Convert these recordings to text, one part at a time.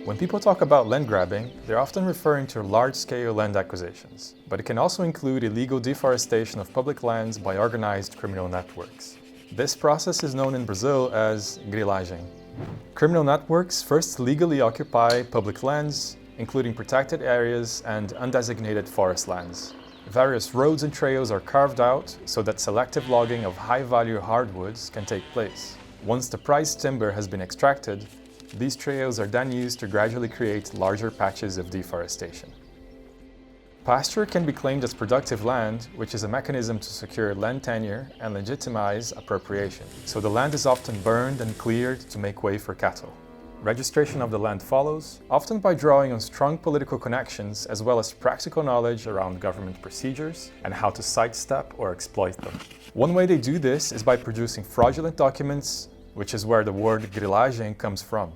When people talk about land grabbing, they're often referring to large-scale land acquisitions, but it can also include illegal deforestation of public lands by organized criminal networks. This process is known in Brazil as grilagem. Criminal networks first legally occupy public lands, including protected areas and undesignated forest lands. Various roads and trails are carved out so that selective logging of high-value hardwoods can take place. Once the prized timber has been extracted, these trails are then used to gradually create larger patches of deforestation. Pasture can be claimed as productive land, which is a mechanism to secure land tenure and legitimize appropriation. So the land is often burned and cleared to make way for cattle. Registration of the land follows, often by drawing on strong political connections as well as practical knowledge around government procedures and how to sidestep or exploit them. One way they do this is by producing fraudulent documents, which is where the word grilagem comes from.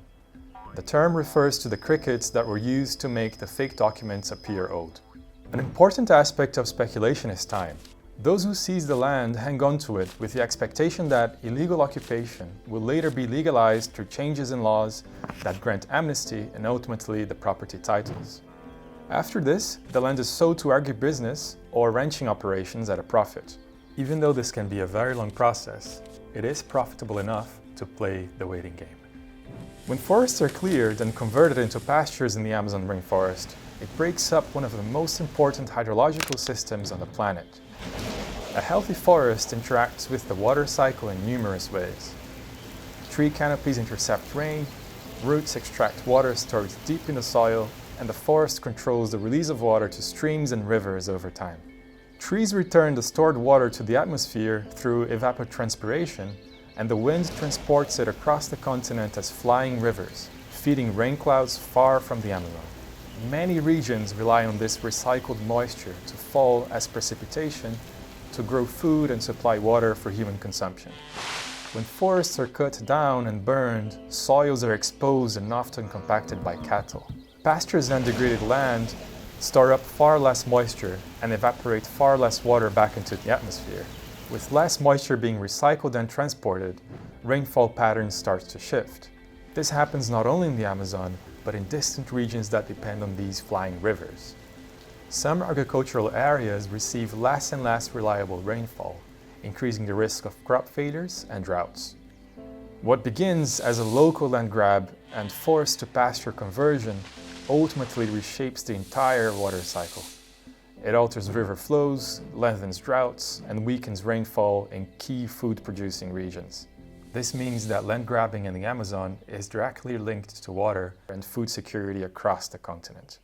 The term refers to the crickets that were used to make the fake documents appear old. An important aspect of speculation is time. Those who seize the land hang on to it with the expectation that illegal occupation will later be legalized through changes in laws that grant amnesty and ultimately the property titles. After this, the land is sold to agribusiness or ranching operations at a profit. Even though this can be a very long process, it is profitable enough to play the waiting game. When forests are cleared and converted into pastures in the Amazon rainforest, it breaks up one of the most important hydrological systems on the planet. A healthy forest interacts with the water cycle in numerous ways. Tree canopies intercept rain, roots extract water stored deep in the soil, and the forest controls the release of water to streams and rivers over time. Trees return the stored water to the atmosphere through evapotranspiration, and the wind transports it across the continent as flying rivers, feeding rain clouds far from the Amazon. Many regions rely on this recycled moisture to fall as precipitation to grow food and supply water for human consumption. When forests are cut down and burned, soils are exposed and often compacted by cattle. Pastures and degraded land store up far less moisture and evaporate far less water back into the atmosphere. With less moisture being recycled and transported, rainfall patterns start to shift. This happens not only in the Amazon, but in distant regions that depend on these flying rivers. Some agricultural areas receive less and less reliable rainfall, increasing the risk of crop failures and droughts. What begins as a local land grab and forest-to-pasture conversion ultimately reshapes the entire water cycle. It alters river flows, lengthens droughts, and weakens rainfall in key food-producing regions. This means that land grabbing in the Amazon is directly linked to water and food security across the continent.